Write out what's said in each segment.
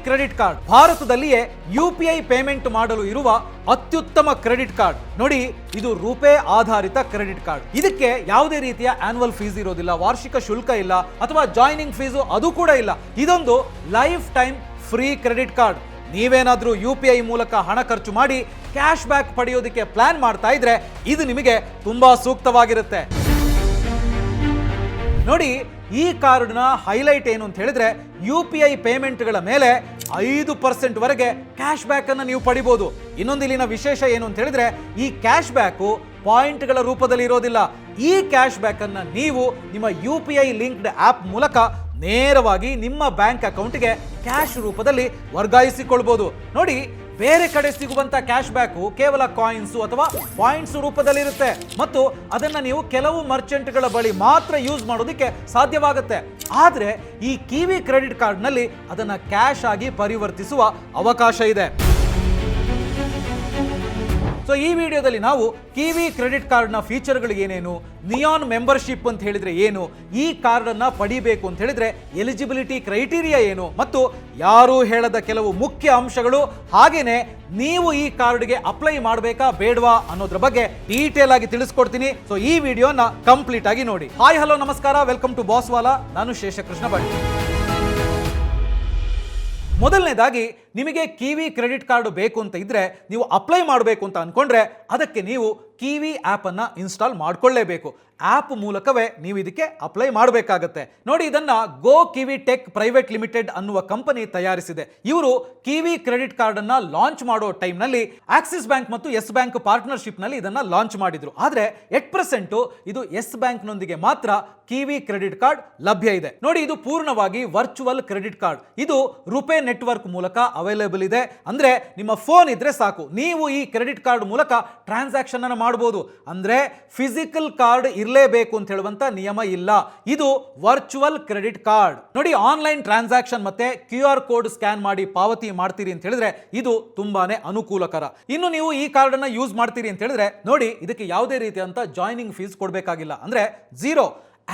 Credit card ಭಾರತದಲ್ಲಿಯೇ UPI payment ಮಾಡಲು ಇರುವ ಅತ್ಯುತ್ತಮ ಕ್ರೆಡಿಟ್ ಕಾರ್ಡ್. ನೋಡಿ, ಇದು ರೂಪೇ ಆಧಾರಿತ ಕ್ರೆಡಿಟ್ ಕಾರ್ಡ್. ಇದಕ್ಕೆ ಯಾವುದೇ ರೀತಿಯ ಆನ್ಯುವಲ್ ಫೀಸ್ ಇರೋದಿಲ್ಲ, ವಾರ್ಷಿಕ ಶುಲ್ಕ ಇಲ್ಲ, ಅಥವಾ ಜಾಯ್ನಿಂಗ್ ಫೀಸು ಅದು ಕೂಡ ಇಲ್ಲ. ಇದೊಂದು life time free credit card. ನೀವೇನಾದ್ರೂ UPI ಮೂಲಕ ಹಣ ಖರ್ಚು ಮಾಡಿ ಕ್ಯಾಶ್ ಬ್ಯಾಕ್ ಪಡೆಯೋದಕ್ಕೆ ಪ್ಲಾನ್ ಮಾಡ್ತಾ ಇದ್ರೆ ಇದು ನಿಮಗೆ ತುಂಬಾ ಸೂಕ್ತವಾಗಿರುತ್ತೆ. ನೋಡಿ, ಈ ಕಾರ್ಡ್ನ ಹೈಲೈಟ್ ಏನು ಅಂತ ಹೇಳಿದ್ರೆ UPI ಪೇಮೆಂಟ್ಗಳ ಮೇಲೆ 5% ವರೆಗೆ ಕ್ಯಾಶ್ ಬ್ಯಾಕ್ ಅನ್ನು ನೀವು ಪಡಿಬಹುದು. ಇನ್ನೊಂದು ಇಲ್ಲಿನ ವಿಶೇಷ ಏನು ಅಂತ ಹೇಳಿದ್ರೆ ಈ ಕ್ಯಾಶ್ ಬ್ಯಾಕು ಪಾಯಿಂಟ್ಗಳ ರೂಪದಲ್ಲಿ ಇರೋದಿಲ್ಲ. ಈ ಕ್ಯಾಶ್ ಬ್ಯಾಕ್ ಅನ್ನ ನೀವು ನಿಮ್ಮ UPI ಲಿಂಕ್ಡ್ ಆಪ್ ಮೂಲಕ ನೇರವಾಗಿ ನಿಮ್ಮ ಬ್ಯಾಂಕ್ ಅಕೌಂಟ್ಗೆ ಕ್ಯಾಶ್ ರೂಪದಲ್ಲಿ ವರ್ಗಾಯಿಸಿಕೊಳ್ಬಹುದು. ನೋಡಿ, ಬೇರೆ ಕಡೆ ಸಿಗುವಂತ ಕ್ಯಾಶ್ ಬ್ಯಾಕು ಕೇವಲ ಕಾಯಿನ್ಸ್ ಅಥವಾ ಪಾಯಿಂಟ್ಸ್ ರೂಪದಲ್ಲಿರುತ್ತೆ ಮತ್ತು ಅದನ್ನ ನೀವು ಕೆಲವು ಮರ್ಚೆಂಟ್ಗಳ ಬಳಿ ಮಾತ್ರ ಯೂಸ್ ಮಾಡೋದಕ್ಕೆ ಸಾಧ್ಯವಾಗುತ್ತೆ. ಆದ್ರೆ ಈ ಕಿವಿ ಕ್ರೆಡಿಟ್ ಕಾರ್ಡ್ ನಲ್ಲಿ ಅದನ್ನ ಕ್ಯಾಶ್ ಆಗಿ ಪರಿವರ್ತಿಸುವ ಅವಕಾಶ ಇದೆ. ಸೊ ಈ ವಿಡಿಯೋದಲ್ಲಿ ನಾವು ಕಿವಿ ಕ್ರೆಡಿಟ್ ಕಾರ್ಡ್ನ ಫೀಚರ್ಗಳು ಏನೇನು, ನಿಯಾನ್ ಮೆಂಬರ್ಶಿಪ್ ಅಂತ ಹೇಳಿದ್ರೆ ಏನು, ಈ ಕಾರ್ಡ್ ಅನ್ನ ಪಡಿಬೇಕು ಅಂತ ಹೇಳಿದ್ರೆ ಎಲಿಜಿಬಿಲಿಟಿ ಕ್ರೈಟೀರಿಯಾ ಏನು, ಮತ್ತು ಯಾರೂ ಹೇಳದ ಕೆಲವು ಮುಖ್ಯ ಅಂಶಗಳು, ಹಾಗೇನೆ ನೀವು ಈ ಕಾರ್ಡ್ಗೆ ಅಪ್ಲೈ ಮಾಡಬೇಕಾ ಬೇಡವಾ ಅನ್ನೋದ್ರ ಬಗ್ಗೆ ಡೀಟೇಲ್ ಆಗಿ ತಿಳಿಸ್ಕೊಡ್ತೀನಿ. ಸೊ ಈ ವಿಡಿಯೋನ ಕಂಪ್ಲೀಟ್ ಆಗಿ ನೋಡಿ. ಹಾಯ್, ಹಲೋ, ನಮಸ್ಕಾರ, ವೆಲ್ಕಮ್ ಟು ಬಾಸ್ ವಾಲಾ. ನಾನು ಶೇಷಕೃಷ್ಣ ಭಟ್. ಮೊದಲನೇದಾಗಿ, ನಿಮಗೆ ಕಿವಿ ಕ್ರೆಡಿಟ್ ಕಾರ್ಡ್ ಬೇಕು ಅಂತ ಇದ್ರೆ, ನೀವು ಅಪ್ಲೈ ಮಾಡಬೇಕು ಅಂತ ಅನ್ಕೊಂಡ್ರೆ ಅದಕ್ಕೆ ನೀವು ಕಿವಿ ಆಪ್ ಅನ್ನ ಇನ್ಸ್ಟಾಲ್ ಮಾಡ್ಕೊಳ್ಳೇಬೇಕು. ಆಪ್ ಮೂಲಕವೇ ನೀವು ಇದಕ್ಕೆ ಅಪ್ಲೈ ಮಾಡಬೇಕಾಗತ್ತೆ. ನೋಡಿ, ಇದನ್ನ ಗೋ ಕಿವಿ ಟೆಕ್ ಪ್ರೈವೇಟ್ ಲಿಮಿಟೆಡ್ ಅನ್ನುವ ಕಂಪನಿ ತಯಾರಿಸಿದೆ. ಇವರು ಕಿವಿ ಕ್ರೆಡಿಟ್ ಕಾರ್ಡ್ ಅನ್ನ ಲಾಂಚ್ ಮಾಡೋ ಟೈಮ್ ನಲ್ಲಿ ಆಕ್ಸಿಸ್ ಬ್ಯಾಂಕ್ ಮತ್ತು ಎಸ್ ಬ್ಯಾಂಕ್ ಪಾರ್ಟ್ನರ್ಶಿಪ್ ನಲ್ಲಿ ಇದನ್ನ ಲಾಂಚ್ ಮಾಡಿದ್ರು. ಆದ್ರೆ 8% ಇದು ಎಸ್ ಬ್ಯಾಂಕ್ ನೊಂದಿಗೆ ಮಾತ್ರ ಕಿವಿ ಕ್ರೆಡಿಟ್ ಕಾರ್ಡ್ ಲಭ್ಯ ಇದೆ. ನೋಡಿ, ಇದು ಪೂರ್ಣವಾಗಿ ವರ್ಚುವಲ್ ಕ್ರೆಡಿಟ್ ಕಾರ್ಡ್. ಇದು ರುಪೇ ನೆಟ್ವರ್ಕ್ ಮೂಲಕ ಅವೈಲೇಬಲ್ ಇದೆ. ಅಂದ್ರೆ ನಿಮ್ಮ ಫೋನ್ ಇದ್ರೆ ಸಾಕು, ನೀವು ಈ ಕ್ರೆಡಿಟ್ ಕಾರ್ಡ್ ಮೂಲಕ ಟ್ರಾನ್ಸಾಕ್ಷನ್ ಅನ್ನು ಮಾಡಬಹುದು. ಅಂದ್ರೆ ಫಿಸಿಕಲ್ ಕಾರ್ಡ್ ಇರಲೇಬೇಕು ಅಂತ ಹೇಳುವಂತ ನಿಯಮ ಇಲ್ಲ. ಇದು ವರ್ಚುವಲ್ ಕ್ರೆಡಿಟ್ ಕಾರ್ಡ್. ನೋಡಿ, ಆನ್ಲೈನ್ ಟ್ರಾನ್ಸಾಕ್ಷನ್ ಮತ್ತೆ QR ಕೋಡ್ ಸ್ಕ್ಯಾನ್ ಮಾಡಿ ಪಾವತಿ ಮಾಡ್ತೀರಿ ಅಂತ ಹೇಳಿದ್ರೆ ಇದು ತುಂಬಾನೇ ಅನುಕೂಲಕರ. ಇನ್ನು ನೀವು ಈ ಕಾರ್ಡ್ ಅನ್ನ ಯೂಸ್ ಮಾಡ್ತೀರಿ ಅಂತ ಹೇಳಿದ್ರೆ ನೋಡಿ, ಇದಕ್ಕೆ ಯಾವುದೇ ರೀತಿಯಂತ ಜಾಯ್ನಿಂಗ್ ಫೀಸ್ ಕೊಡಬೇಕಾಗಿಲ್ಲ. ಅಂದ್ರೆ ಝೀರೋ.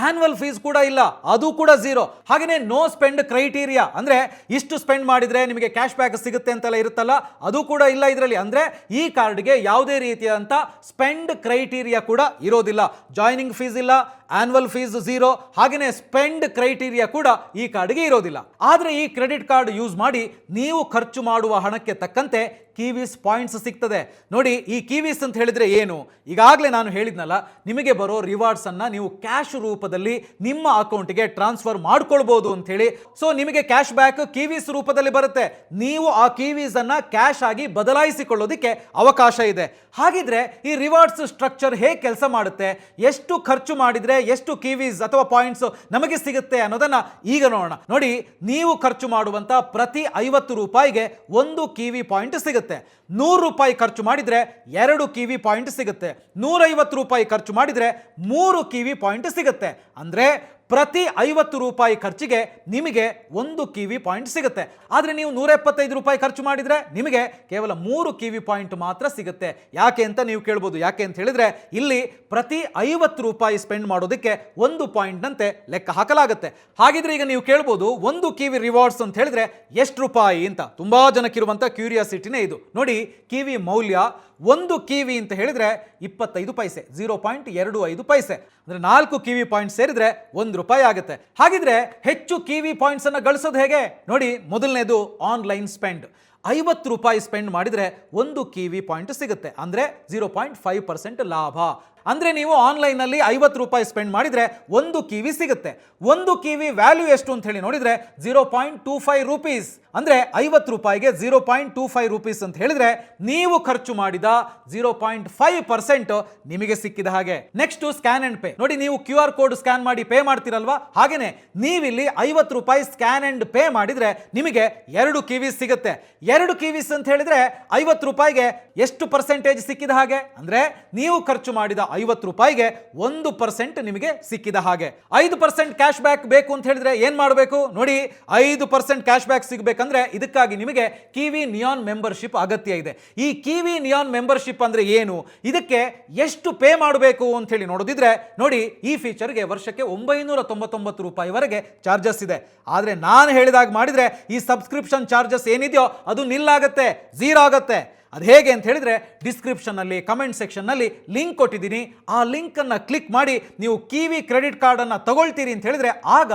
ಆನ್ಯುವಲ್ ಫೀಸ್ ಕೂಡ ಇಲ್ಲ, ಅದು ಕೂಡ ಝೀರೋ. ಹಾಗೇನೆ ನೋ ಸ್ಪೆಂಡ್ ಕ್ರೈಟೀರಿಯಾ, ಅಂದ್ರೆ ಇಷ್ಟು ಸ್ಪೆಂಡ್ ಮಾಡಿದ್ರೆ ನಿಮಗೆ ಕ್ಯಾಶ್ ಬ್ಯಾಕ್ ಸಿಗುತ್ತೆ ಅಂತೆಲ್ಲ ಇರುತ್ತಲ್ಲ, ಅದು ಕೂಡ ಇಲ್ಲ ಇದರಲ್ಲಿ. ಅಂದ್ರೆ ಈ ಕಾರ್ಡ್ಗೆ ಯಾವುದೇ ರೀತಿಯಾದಂತ ಸ್ಪೆಂಡ್ ಕ್ರೈಟೀರಿಯಾ ಕೂಡ ಇರೋದಿಲ್ಲ. ಜಾಯ್ನಿಂಗ್ ಫೀಸ್ ಇಲ್ಲ, ಆನ್ಯುವಲ್ ಫೀಸ್ ಝೀರೋ, ಹಾಗೇನೆ ಸ್ಪೆಂಡ್ ಕ್ರೈಟೀರಿಯಾ ಕೂಡ ಈ ಕಾರ್ಡ್ಗೆ ಇರೋದಿಲ್ಲ. ಆದ್ರೆ ಈ ಕ್ರೆಡಿಟ್ ಕಾರ್ಡ್ ಯೂಸ್ ಮಾಡಿ ನೀವು ಖರ್ಚು ಮಾಡುವ ಹಣಕ್ಕೆ ತಕ್ಕಂತೆ ಕಿವೀಸ್ ಪಾಯಿಂಟ್ಸ್ ಸಿಗ್ತದೆ. ನೋಡಿ, ಈ ಕಿವೀಸ್ ಅಂತ ಹೇಳಿದ್ರೆ ಏನು, ಈಗಾಗಲೇ ನಾನು ಹೇಳಿದ್ನಲ್ಲ, ನಿಮಗೆ ಬರೋ ರಿವಾರ್ಡ್ಸ್ ಅನ್ನ ನೀವು ಕ್ಯಾಶ್ ರೂಪದಲ್ಲಿ ನಿಮ್ಮ ಅಕೌಂಟ್ಗೆ ಟ್ರಾನ್ಸ್ಫರ್ ಮಾಡ್ಕೊಳ್ಬಹುದು ಅಂತ ಹೇಳಿ. ಸೊ ನಿಮಗೆ ಕ್ಯಾಶ್ ಬ್ಯಾಕ್ ಕಿವೀಸ್ ರೂಪದಲ್ಲಿ ಬರುತ್ತೆ. ನೀವು ಆ ಕಿವೀಸ್ ಅನ್ನ ಕ್ಯಾಶ್ ಆಗಿ ಬದಲಾಯಿಸಿಕೊಳ್ಳೋದಕ್ಕೆ ಅವಕಾಶ ಇದೆ. ಹಾಗಿದ್ರೆ ಈ ರಿವಾರ್ಡ್ಸ್ ಸ್ಟ್ರಕ್ಚರ್ ಹೇಗೆ ಕೆಲಸ ಮಾಡುತ್ತೆ, ಎಷ್ಟು ಖರ್ಚು ಮಾಡಿದ್ರೆ ಎಷ್ಟು ಕಿವೀಸ್ ಅಥವಾ ಪಾಯಿಂಟ್ಸ್ ನಮಗೆ ಸಿಗುತ್ತೆ ಅನ್ನೋದನ್ನ ಈಗ ನೋಡೋಣ. ನೋಡಿ, ನೀವು ಖರ್ಚು ಮಾಡುವಂತ ಪ್ರತಿ 50 ರೂಪಾಯಿಗೆ 1 ಕಿವಿ ಪಾಯಿಂಟ್ ಸಿಗುತ್ತೆ. 100 ರೂಪಾಯಿ ಖರ್ಚು ಮಾಡಿದ್ರೆ 2 ಕಿವಿ ಪಾಯಿಂಟ್ ಸಿಗುತ್ತೆ. 150 ರೂಪಾಯಿ ಖರ್ಚು ಮಾಡಿದ್ರೆ 3 ಕಿವಿ ಪಾಯಿಂಟ್ ಸಿಗುತ್ತೆ. ಅಂದ್ರೆ ಪ್ರತಿ 50 ರೂಪಾಯಿ ಖರ್ಚಿಗೆ ನಿಮಗೆ 1 ಕಿವಿ ಪಾಯಿಂಟ್ ಸಿಗುತ್ತೆ. ಆದರೆ ನೀವು 175 ರೂಪಾಯಿ ಖರ್ಚು ಮಾಡಿದ್ರೆ ನಿಮಗೆ ಕೇವಲ 3 ಕಿವಿ ಪಾಯಿಂಟ್ ಮಾತ್ರ ಸಿಗುತ್ತೆ. ಯಾಕೆ ಅಂತ ನೀವು ಕೇಳ್ಬೋದು. ಯಾಕೆ ಅಂತ ಹೇಳಿದ್ರೆ ಇಲ್ಲಿ ಪ್ರತಿ 50 ರೂಪಾಯಿ ಸ್ಪೆಂಡ್ ಮಾಡೋದಕ್ಕೆ 1 ಪಾಯಿಂಟ್ ನಂತೆ ಲೆಕ್ಕ ಹಾಕಲಾಗುತ್ತೆ. ಹಾಗಿದ್ರೆ ಈಗ ನೀವು ಕೇಳ್ಬೋದು, 1 ಕಿವಿ ರಿವಾರ್ಡ್ಸ್ ಅಂತ ಹೇಳಿದ್ರೆ ಎಷ್ಟು ರೂಪಾಯಿ ಅಂತ. ತುಂಬಾ ಜನಕ್ಕಿರುವಂತ ಕ್ಯೂರಿಯಾಸಿಟಿನೇ ಇದು. ನೋಡಿ, ಕಿವಿ ಮೌಲ್ಯ 1 ಕಿವಿ ಅಂತ ಹೇಳಿದ್ರೆ 25 ಪೈಸೆ, 0.25 ಪೈಸೆ. ಅಂದ್ರೆ 4 ಕಿವಿ ಪಾಯಿಂಟ್ ಸೇರಿದ್ರೆ 1 ರೂಪಾಯಿ ಆಗುತ್ತೆ. ಹಾಗಿದ್ರೆ ಹೆಚ್ಚು ಕಿವಿ ಪಾಯಿಂಟ್ಸ್ ಅನ್ನ ಗಳಿಸೋದು ಹೇಗೆ? ನೋಡಿ, ಮೊದಲನೇದು ಆನ್ಲೈನ್ ಸ್ಪೆಂಡ್. 50 ರೂಪಾಯಿ ಸ್ಪೆಂಡ್ ಮಾಡಿದ್ರೆ 1 ಕಿವಿ ಪಾಯಿಂಟ್ ಸಿಗುತ್ತೆ. ಅಂದ್ರೆ 0.5% ಲಾಭ. ಅಂದ್ರೆ ನೀವು ಆನ್ಲೈನ್ ನಲ್ಲಿ 50 ರೂಪಾಯಿ ಸ್ಪೆಂಡ್ ಮಾಡಿದ್ರೆ 1 ಕಿವಿ ಸಿಗುತ್ತೆ. 1 ಕಿವಿ ವ್ಯಾಲ್ಯೂ ಎಷ್ಟು ಅಂತ ಹೇಳಿ ನೋಡಿದ್ರೆ 0.25 ರೂಪೀಸ್. ಅಂದ್ರೆ 50 ರೂಪಾಯಿಗೆ 0.25 ರೂಪೀಸ್ ಅಂತ ಹೇಳಿದ್ರೆ ನೀವು ಖರ್ಚು ಮಾಡಿದ 0.5% ನಿಮಗೆ ಸಿಕ್ಕಿದ ಹಾಗೆ. Next scan and pay. ನೋಡಿ, ನೀವು QR ಕೋಡ್ ಸ್ಕ್ಯಾನ್ ಮಾಡಿ ಪೇ ಮಾಡ್ತಿರಲ್ವಾ, ಹಾಗೇನೆ ನೀವಿಲ್ಲಿ 50 ರೂಪಾಯಿ ಸ್ಕ್ಯಾನ್ ಅಂಡ್ ಪೇ ಮಾಡಿದ್ರೆ ನಿಮಗೆ 2 ಕಿವೀಸ್ ಸಿಗುತ್ತೆ. 2 ಕಿವೀಸ್ ಅಂತ ಹೇಳಿದ್ರೆ 50 ರೂಪಾಯಿಗೆ ಎಷ್ಟು ಪರ್ಸೆಂಟೇಜ್ ಸಿಕ್ಕಿದ ಹಾಗೆ? ಅಂದ್ರೆ ನೀವು ಖರ್ಚು ಮಾಡಿದ ರೂಪಾಯಿಗೆ 1% ನಿಮಗೆ ಸಿಕ್ಕಿದ ಹಾಗೆ. 5% ಕ್ಯಾಶ್ ಬ್ಯಾಕ್ ಬೇಕು ಅಂತ ಹೇಳಿದ್ರೆ ಏನ್ ಮಾಡಬೇಕು ನೋಡಿ, 5% ಕ್ಯಾಶ್ ಬ್ಯಾಕ್ ಸಿಗಬೇಕಂದ್ರೆ ಇದಕ್ಕಾಗಿ ನಿಮಗೆ ಕಿವಿ ನಿಯಾನ್ ಮೆಂಬರ್ಶಿಪ್ ಅಗತ್ಯ ಇದೆ. ಈ ಕಿವಿ ನಿಯಾನ್ ಮೆಂಬರ್ಶಿಪ್ ಅಂದ್ರೆ ಏನು, ಇದಕ್ಕೆ ಎಷ್ಟು ಪೇ ಮಾಡಬೇಕು ಅಂತ ಹೇಳಿ ನೋಡೋದಿದ್ರೆ ನೋಡಿ, ಈ ಫೀಚರ್ಗೆ ವರ್ಷಕ್ಕೆ 999 ರೂಪಾಯಿವರೆಗೆ ಚಾರ್ಜಸ್ ಇದೆ. ಆದ್ರೆ ನಾನು ಹೇಳಿದಾಗ ಮಾಡಿದ್ರೆ ಈ ಸಬ್ಸ್ಕ್ರಿಪ್ಷನ್ ಚಾರ್ಜಸ್ ಏನಿದೆಯೋ ಅದು ನಿಲ್ಲಾಗತ್ತೆ, ಝೀರೋ ಆಗತ್ತೆ. ಅದು ಹೇಗೆ ಅಂತ ಹೇಳಿದ್ರೆ ಡಿಸ್ಕ್ರಿಪ್ಷನ್ನಲ್ಲಿ ಕಮೆಂಟ್ ಸೆಕ್ಷನ್ನಲ್ಲಿ ಲಿಂಕ್ ಕೊಟ್ಟಿದ್ದೀನಿ. ಆ ಲಿಂಕನ್ನು ಕ್ಲಿಕ್ ಮಾಡಿ ನೀವು ಕಿವಿ ಕ್ರೆಡಿಟ್ ಕಾರ್ಡನ್ನು ತಗೊಳ್ತೀರಿ ಅಂತ ಹೇಳಿದ್ರೆ ಆಗ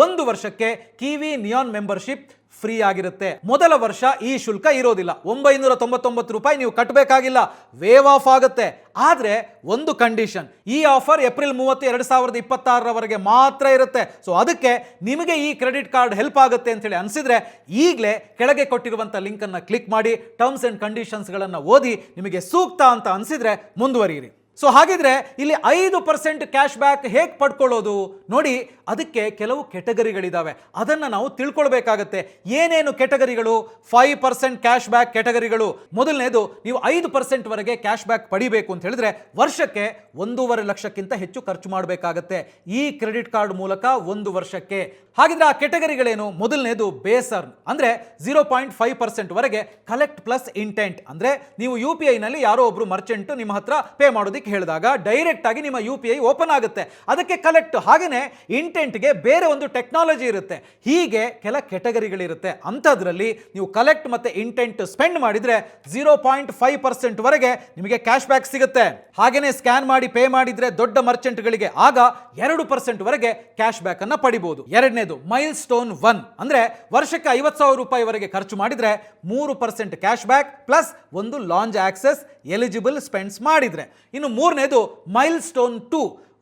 1 ವರ್ಷಕ್ಕೆ ಕಿವಿ ನಿಯಾನ್ ಮೆಂಬರ್ಶಿಪ್ ಫ್ರೀ ಆಗಿರುತ್ತೆ. ಮೊದಲ ವರ್ಷ ಈ ಶುಲ್ಕ ಇರೋದಿಲ್ಲ, 999 ರೂಪಾಯಿ ನೀವು ಕಟ್ಟಬೇಕಾಗಿಲ್ಲ, ವೇವ್ ಆಫ್ ಆಗುತ್ತೆ. ಆದರೆ ಒಂದು ಕಂಡೀಷನ್, ಈ ಆಫರ್ ಏಪ್ರಿಲ್ 30, 2026 ಮಾತ್ರ ಇರುತ್ತೆ. ಸೊ ಅದಕ್ಕೆ ನಿಮಗೆ ಈ ಕ್ರೆಡಿಟ್ ಕಾರ್ಡ್ ಹೆಲ್ಪ್ ಆಗುತ್ತೆ ಅಂತ ಹೇಳಿ ಅನಿಸಿದ್ರೆ ಈಗಲೇ ಕೆಳಗೆ ಕೊಟ್ಟಿರುವಂಥ ಲಿಂಕನ್ನು ಕ್ಲಿಕ್ ಮಾಡಿ ಟರ್ಮ್ಸ್ ಅಂಡ್ ಕಂಡೀಷನ್ಸ್ಗಳನ್ನು ಓದಿ ನಿಮಗೆ ಸೂಕ್ತ ಅಂತ ಅನಿಸಿದ್ರೆ ಮುಂದುವರಿಯಿರಿ. ಸೊ ಹಾಗಿದ್ರೆ ಇಲ್ಲಿ 5% ಕ್ಯಾಶ್ ಬ್ಯಾಕ್ ಹೇಗೆ ಪಡ್ಕೊಳ್ಳೋದು ನೋಡಿ, ಅದಕ್ಕೆ ಕೆಲವು ಕೆಟಗರಿಗಳಿದ್ದಾವೆ, ಅದನ್ನು ನಾವು ತಿಳ್ಕೊಳ್ಬೇಕಾಗತ್ತೆ. ಏನೇನು ಕೆಟಗರಿಗಳು? 5% ಕ್ಯಾಶ್ ಬ್ಯಾಕ್ ಕೆಟಗರಿಗಳು. ಮೊದಲನೇದು, ನೀವು 5% ವರೆಗೆ ಕ್ಯಾಶ್ ಬ್ಯಾಕ್ ಪಡಿಬೇಕು ಅಂತ ಹೇಳಿದ್ರೆ ವರ್ಷಕ್ಕೆ 1.5 ಲಕ್ಷಕ್ಕಿಂತ ಹೆಚ್ಚು ಖರ್ಚು ಮಾಡಬೇಕಾಗತ್ತೆ ಈ ಕ್ರೆಡಿಟ್ ಕಾರ್ಡ್ ಮೂಲಕ 1 ವರ್ಷಕ್ಕೆ. ಹಾಗಿದ್ರೆ ಆ ಕೆಟಗರಿಗಳೇನು? ಮೊದಲನೇದು ಬೇಸ್ ಅರ್ನ್, ಅಂದ್ರೆ 0.5% ವರೆಗೆ ಕಲೆಕ್ಟ್ ಪ್ಲಸ್ ಇಂಟೆಂಟ್. ಅಂದ್ರೆ ನೀವು UPI ನಲ್ಲಿ ಯಾರೋ ಒಬ್ರು ಮರ್ಚೆಂಟ್ ನಿಮ್ಮ ಹತ್ರ ಪೇ ಮಾಡೋದಕ್ಕೆ ಹೇಳಿದಾಗ ಡೈರೆಕ್ಟ್ ಆಗಿ ನಿಮ್ಮ UPI ಓಪನ್ ಆಗುತ್ತೆ, ಅದಕ್ಕೆ ಕಲೆಕ್ಟ್. ಹಾಗೇನೆ ಇಂಟೆಂಟ್ಗೆ ಬೇರೆ ಒಂದು ಟೆಕ್ನಾಲಜಿ ಇರುತ್ತೆ. ಹೀಗೆ ಕೆಲ ಕೆಟಗರಿಗಳಿರುತ್ತೆ. ಅಂಥದ್ರಲ್ಲಿ ನೀವು ಕಲೆಕ್ಟ್ ಮತ್ತೆ ಇಂಟೆಂಟ್ ಸ್ಪೆಂಡ್ ಮಾಡಿದ್ರೆ 0.5% ವರೆಗೆ ನಿಮಗೆ ಕ್ಯಾಶ್ ಬ್ಯಾಕ್ ಸಿಗುತ್ತೆ. ಹಾಗೇನೆ ಸ್ಕ್ಯಾನ್ ಮಾಡಿ ಪೇ ಮಾಡಿದ್ರೆ ದೊಡ್ಡ ಮರ್ಚೆಂಟ್ಗಳಿಗೆ ಆಗ 2% ವರೆಗೆ ಕ್ಯಾಶ್ ಬ್ಯಾಕ್ ಅನ್ನ ಪಡಿಬಹುದು. ಎರಡನೇದು ಮೈಲ್ ಸ್ಟೋನ್ 1, ಅಂದ್ರೆ ವರ್ಷಕ್ಕೆ 50,000 ರೂಪಾಯಿವರೆಗೆ ಖರ್ಚು ಮಾಡಿದ್ರೆ 3% ಕ್ಯಾಶ್ ಬ್ಯಾಕ್ ಪ್ಲಸ್ ಒಂದು ಲಾಂಚ್ ಆಕ್ಸೆಸ್ ಎಲಿಜಿಬಲ್ ಸ್ಪೆಂಡ್ಸ್ ಮಾಡಿದ್ರೆ. ಇನ್ನು ಮೂರನೇದು ಮೈಲ್ ಸ್ಟೋನ್ 2,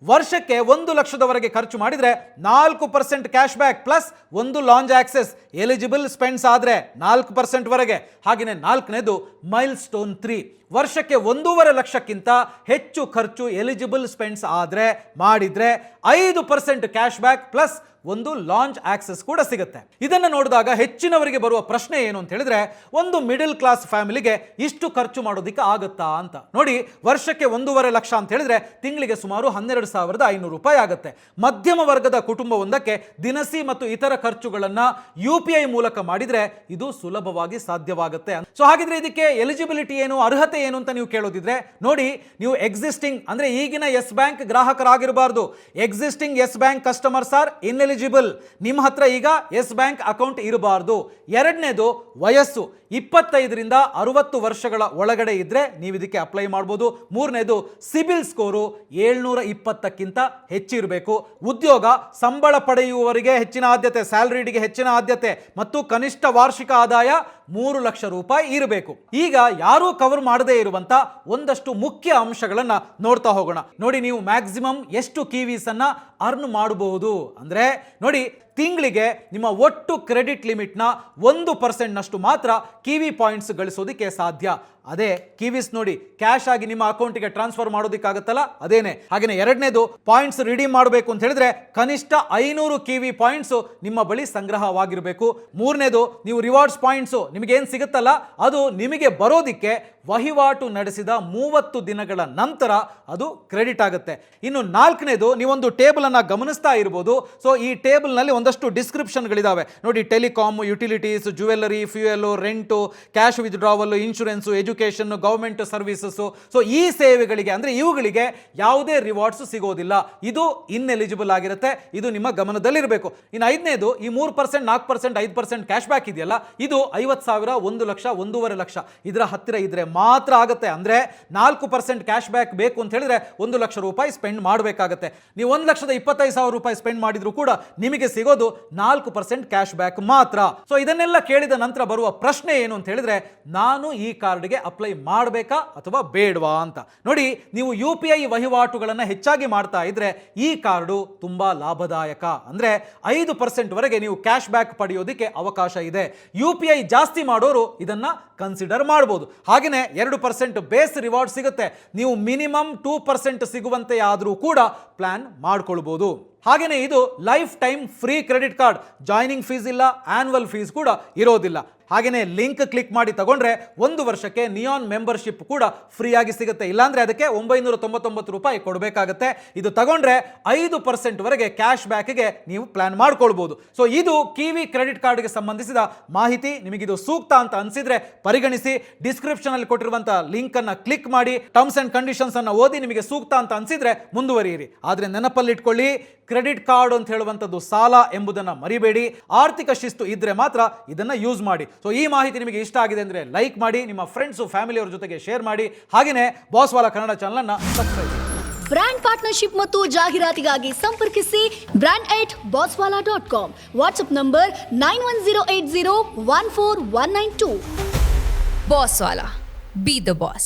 ವರ್ಷಕ್ಕೆ 1 ಲಕ್ಷದವರೆಗೆ ಖರ್ಚು ಮಾಡಿದ್ರೆ 4% ಕ್ಯಾಶ್ ಬ್ಯಾಕ್ ಪ್ಲಸ್ ಒಂದು ಲಾಂಚ್ ಆಕ್ಸೆಸ್ ಎಲಿಜಿಬಲ್ ಸ್ಪೆಂಡ್ಸ್ ಆದ್ರೆ 4% ವರೆಗೆ. ಹಾಗೆಯೇ ನಾಲ್ಕನೇದು ಮೈಲ್ ಸ್ಟೋನ್ 3, ವರ್ಷಕ್ಕೆ 1.5 ಲಕ್ಷಕ್ಕಿಂತ ಹೆಚ್ಚು ಖರ್ಚು ಎಲಿಜಿಬಲ್ ಸ್ಪೆಂಡ್ಸ್ ಆದ್ರೆ ಮಾಡಿದ್ರೆ 5% ಕ್ಯಾಶ್ ಬ್ಯಾಕ್ ಪ್ಲಸ್ ಒಂದು ಲಾಂಚ್ ಆಕ್ಸೆಸ್ ಕೂಡ ಸಿಗುತ್ತೆ. ಇದನ್ನು ನೋಡಿದಾಗ ಹೆಚ್ಚಿನವರಿಗೆ ಬರುವ ಪ್ರಶ್ನೆ ಏನು ಅಂತ ಹೇಳಿದ್ರೆ, ಒಂದು ಮಿಡಲ್ ಕ್ಲಾಸ್ ಫ್ಯಾಮಿಲಿಗೆ ಇಷ್ಟು ಖರ್ಚು ಮಾಡೋದಕ್ಕೆ ಆಗುತ್ತಾ ಅಂತ. ನೋಡಿ, ವರ್ಷಕ್ಕೆ 1.5 ಲಕ್ಷ ಅಂತ ಹೇಳಿದ್ರೆ ತಿಂಗಳಿಗೆ ಸುಮಾರು 12,500 ರೂಪಾಯಿ ಆಗುತ್ತೆ. ಮಧ್ಯಮ ವರ್ಗದ ಕುಟುಂಬವೊಂದಕ್ಕೆ ದಿನಸಿ ಮತ್ತು ಇತರ ಖರ್ಚುಗಳನ್ನ UPI ಮೂಲಕ ಮಾಡಿದ್ರೆ ಇದು ಸುಲಭವಾಗಿ ಸಾಧ್ಯವಾಗುತ್ತೆ. ಸೊ ಹಾಗಿದ್ರೆ ಇದಕ್ಕೆ ಎಲಿಜಿಬಿಲಿಟಿ ಏನು, ಅರ್ಹತೆ ಏನು ಅಂತ ನೀವು ಕೇಳೋದಿದ್ರೆ ನೋಡಿ, ನೀವು ಎಕ್ಸಿಸ್ಟಿಂಗ್ ಅಂದ್ರೆ ಈಗಿನ ಯೆಸ್ ಬ್ಯಾಂಕ್ ಗ್ರಾಹಕರಾಗಿರಬಾರ್ದು. Existing Yes Bank customers are ineligible. ನಿಮ್ಮ ಹತ್ರ ಈಗ ಯೆಸ್ ಬ್ಯಾಂಕ್ ಅಕೌಂಟ್ ಇರಬಾರ್ದು. ಎರಡನೇದು ವಯಸ್ಸು 25ರಿಂದ 60 ವರ್ಷಗಳ ಒಳಗಡೆ ಇದ್ರೆ ನೀವು ಇದಕ್ಕೆ ಅಪ್ಲೈ ಮಾಡಬಹುದು. ಮೂರನೇದು ಸಿಬಿಲ್ ಸ್ಕೋರು 720ಕ್ಕಿಂತ ಹೆಚ್ಚಿರಬೇಕು. ಉದ್ಯೋಗ, ಸಂಬಳ ಪಡೆಯುವವರಿಗೆ ಹೆಚ್ಚಿನ ಆದ್ಯತೆ, ಸ್ಯಾಲರಿಡಿಗೆ ಹೆಚ್ಚಿನ ಆದ್ಯತೆ ಮತ್ತು ಕನಿಷ್ಠ ವಾರ್ಷಿಕ ಆದಾಯ 3 ಲಕ್ಷ ರೂಪಾಯಿ ಇರಬೇಕು. ಈಗ ಯಾರೂ ಕವರ್ ಮಾಡದೇ ಇರುವಂತ ಒಂದಷ್ಟು ಮುಖ್ಯ ಅಂಶಗಳನ್ನ ನೋಡ್ತಾ ಹೋಗೋಣ. ನೋಡಿ, ನೀವು ಮ್ಯಾಕ್ಸಿಮಮ್ ಎಷ್ಟು ಕಿವೀಸ್ ಅನ್ನ ಅರ್ನ್ ಮಾಡಬಹುದು ಅಂದ್ರೆ ನೋಡಿ, ತಿಂಗಳಿಗೆ ನಿಮ್ಮ ಒಟ್ಟು ಕ್ರೆಡಿಟ್ ಲಿಮಿಟ್ನ 1% ನಷ್ಟು ಮಾತ್ರ ಕಿವಿ ಪಾಯಿಂಟ್ಸ್ ಗಳಿಸೋದಕ್ಕೆ ಸಾಧ್ಯ. ಅದೇ ಕಿವೀಸ್ ನೋಡಿ, ಕ್ಯಾಶ್ ಆಗಿ ನಿಮ್ಮ ಅಕೌಂಟಿಗೆ ಟ್ರಾನ್ಸ್ಫರ್ ಮಾಡೋದಕ್ಕಾಗತ್ತಲ್ಲ, ಅದೇನೆ. ಹಾಗೇನೆ ಎರಡನೇದು, ಪಾಯಿಂಟ್ಸ್ ರಿಡೀಮ್ ಮಾಡಬೇಕು ಅಂತ ಹೇಳಿದ್ರೆ ಕನಿಷ್ಠ 500 ಕಿವಿ ಪಾಯಿಂಟ್ಸ್ ನಿಮ್ಮ ಬಳಿ ಸಂಗ್ರಹವಾಗಿರಬೇಕು. ಮೂರನೇದು, ನೀವು ರಿವಾರ್ಡ್ಸ್ ಪಾಯಿಂಟ್ಸ್ ನಿಮಗೇನು ಸಿಗುತ್ತಲ್ಲ ಅದು ನಿಮಗೆ ಬರೋದಿಕ್ಕೆ ವಹಿವಾಟು ನಡೆಸಿದ 30 ದಿನಗಳ ನಂತರ ಅದು ಕ್ರೆಡಿಟ್ ಆಗುತ್ತೆ. ಇನ್ನು ನಾಲ್ಕನೇದು, ನೀವೊಂದು ಟೇಬಲ್ ಅನ್ನ ಗಮನಿಸ್ತಾ ಇರಬಹುದು. ಸೊ ಈ ಟೇಬಲ್ ನಲ್ಲಿ ಒಂದಷ್ಟು ಡಿಸ್ಕ್ರಿಪ್ಷನ್ಗಳಿದಾವೆ ನೋಡಿ. Telecom, utilities, jewellery, fuel, rent, cash withdrawal, insurance, education, government services. So ಈ ಸೇವೆಗಳಿಗೆ ಅಂದ್ರೆ ಇವುಗಳಿಗೆ ಯಾವುದೇ ರಿವಾರ್ಡ್ಸ್ ಸಿಗೋದಿಲ್ಲ, ಇದು ಇನ್ಎಲಿಜಿಬಲ್ ಆಗಿರುತ್ತೆ. ಇದು ನಿಮ್ಮ ಗಮನದಲ್ಲಿರಬೇಕು. ಇನ್ನು ಐದನೇದು, ಈ 3%, 4%, 5% ಕ್ಯಾಶ್ ಬ್ಯಾಕ್ ಇದೆಯಲ್ಲ, ಇದು 50,000, 1 ಲಕ್ಷ, 1.5 ಲಕ್ಷ ಇದರ ಹತ್ತಿರ ಇದ್ರೆ ಮಾತ್ರ ಆಗುತ್ತೆ. ಅಂದ್ರೆ 4% ಕ್ಯಾಶ್ ಬ್ಯಾಕ್ ಬೇಕು ಅಂತ ಹೇಳಿದ್ರೆ 1 ಲಕ್ಷ ರೂಪಾಯಿ ಸ್ಪೆಂಡ್ ಮಾಡಬೇಕಾಗುತ್ತೆ. ನೀವು 1,25,000 ರೂಪಾಯಿ ಸ್ಪೆಂಡ್ ಮಾಡಿದ್ರು ಕೂಡ ನಿಮಗೆ ಸಿಗೋದು 4% ಕ್ಯಾಶ್ ಬ್ಯಾಕ್ ಮಾತ್ರ. ಸೊ ಇದನ್ನೆಲ್ಲ ಕೇಳಿದ ನಂತರ ಬರುವ ಪ್ರಶ್ನೆ ಏನು ಅಂತ ಹೇಳಿದ್ರೆ, ನಾನು ಈ ಕಾರ್ಡ್ಗೆ ಅಪ್ಲೈ ಮಾಡಬೇಕಾ ಅಥವಾ ಬೇಡವಾ ಅಂತ. ನೋಡಿ, ನೀವು UPI ವಹಿವಾಟುಗಳನ್ನ ಹೆಚ್ಚಾಗಿ ಮಾಡ್ತಾ ಇದ್ರೆ ಈ ಕಾರ್ಡು ತುಂಬಾ ಲಾಭದಾಯಕ. ಅಂದ್ರೆ 5% ವರೆಗೆ ನೀವು ಕ್ಯಾಶ್ ಬ್ಯಾಕ್ ಪಡೆಯೋದಕ್ಕೆ ಅವಕಾಶ ಇದೆ. UPI ಜಾಸ್ತಿ ಮಾಡೋರು ಇದನ್ನ ಕನ್ಸಿಡರ್ ಮಾಡಬಹುದು. ಹಾಗೆಯೇ 2% ಬೇಸ್ ರಿವಾರ್ಡ್ ಸಿಗುತ್ತೆ. ನೀವು ಮಿನಿಮಮ್ 2% ಸಿಗುವಂತೆ ಆದರೂ ಕೂಡ ಪ್ಲಾನ್ ಮಾಡ್ಕೊಳ್ಬಹುದು. ಹಾಗೆಯೇ ಇದು life time free credit card. Joining fees ಇಲ್ಲ, ಆನ್ಯುವಲ್ ಫೀಸ್ ಕೂಡ ಇರೋದಿಲ್ಲ. ಹಾಗೆಯೇ ಲಿಂಕ್ ಕ್ಲಿಕ್ ಮಾಡಿ ತಗೊಂಡ್ರೆ 1 ವರ್ಷಕ್ಕೆ ನಿಯಾನ್ ಮೆಂಬರ್ಶಿಪ್ ಕೂಡ ಫ್ರೀ ಆಗಿ ಸಿಗುತ್ತೆ. ಇಲ್ಲಾಂದ್ರೆ ಅದಕ್ಕೆ 999 ರೂಪಾಯಿ ಕೊಡಬೇಕಾಗತ್ತೆ. ಇದು ತಗೊಂಡ್ರೆ 5% ವರೆಗೆ ಕ್ಯಾಶ್ ಬ್ಯಾಕ್ಗೆ ನೀವು ಪ್ಲಾನ್ ಮಾಡ್ಕೊಳ್ಬಹುದು. ಸೊ ಇದು ಕಿವಿ ಕ್ರೆಡಿಟ್ ಕಾರ್ಡ್ಗೆ ಸಂಬಂಧಿಸಿದ ಮಾಹಿತಿ. ನಿಮಗಿದು ಸೂಕ್ತ ಅಂತ ಅನ್ಸಿದ್ರೆ ಪರಿಗಣಿಸಿ. ಡಿಸ್ಕ್ರಿಪ್ಷನ್ ಅಲ್ಲಿ ಕೊಟ್ಟಿರುವಂತಹ ಲಿಂಕ್ ಅನ್ನ ಕ್ಲಿಕ್ ಮಾಡಿ, ಟರ್ಮ್ಸ್ ಅಂಡ್ ಕಂಡೀಷನ್ಸ್ ಅನ್ನ ಓದಿ ನಿಮಗೆ ಸೂಕ್ತ ಅಂತ ಅನ್ಸಿದ್ರೆ ಮುಂದುವರಿಯಿರಿ. ಆದ್ರೆ ನೆನಪಲ್ಲಿ ಇಟ್ಕೊಳ್ಳಿ, ಕ್ರೆಡಿಟ್ ಕಾರ್ಡ್ ಅಂತ ಹೇಳುವಂಥದ್ದು ಸಾಲ ಎಂಬುದನ್ನು ಮರಿಬೇಡಿ. ಆರ್ಥಿಕ ಶಿಸ್ತು ಇದ್ರೆ ಮಾತ್ರ ಇದನ್ನ ಯೂಸ್ ಮಾಡಿ. ಸೊ ಈ ಮಾಹಿತಿ ನಿಮಗೆ ಇಷ್ಟ ಆಗಿದೆ ಅಂದ್ರೆ ಲೈಕ್ ಮಾಡಿ, ನಿಮ್ಮ ಫ್ರೆಂಡ್ಸ್ ಫ್ಯಾಮಿಲಿಯವರ ಜೊತೆಗೆ ಶೇರ್ ಮಾಡಿ. ಹಾಗೆಯೇ ಬಾಸ್ವಾಲಾ ಕನ್ನಡ ಚಾನಲ್ ಅನ್ನ ಸಬ್ಸ್ಕ್ರೈಬ್ ಮಾಡಿ. ಬ್ರ್ಯಾಂಡ್ ಪಾರ್ಟ್ನರ್ಶಿಪ್ ಮತ್ತು ಜಾಹೀರಾತಿಗಾಗಿ ಸಂಪರ್ಕಿಸಿ brand@bosswala.com. WhatsApp number 9108014192. Bosswala. Be the boss.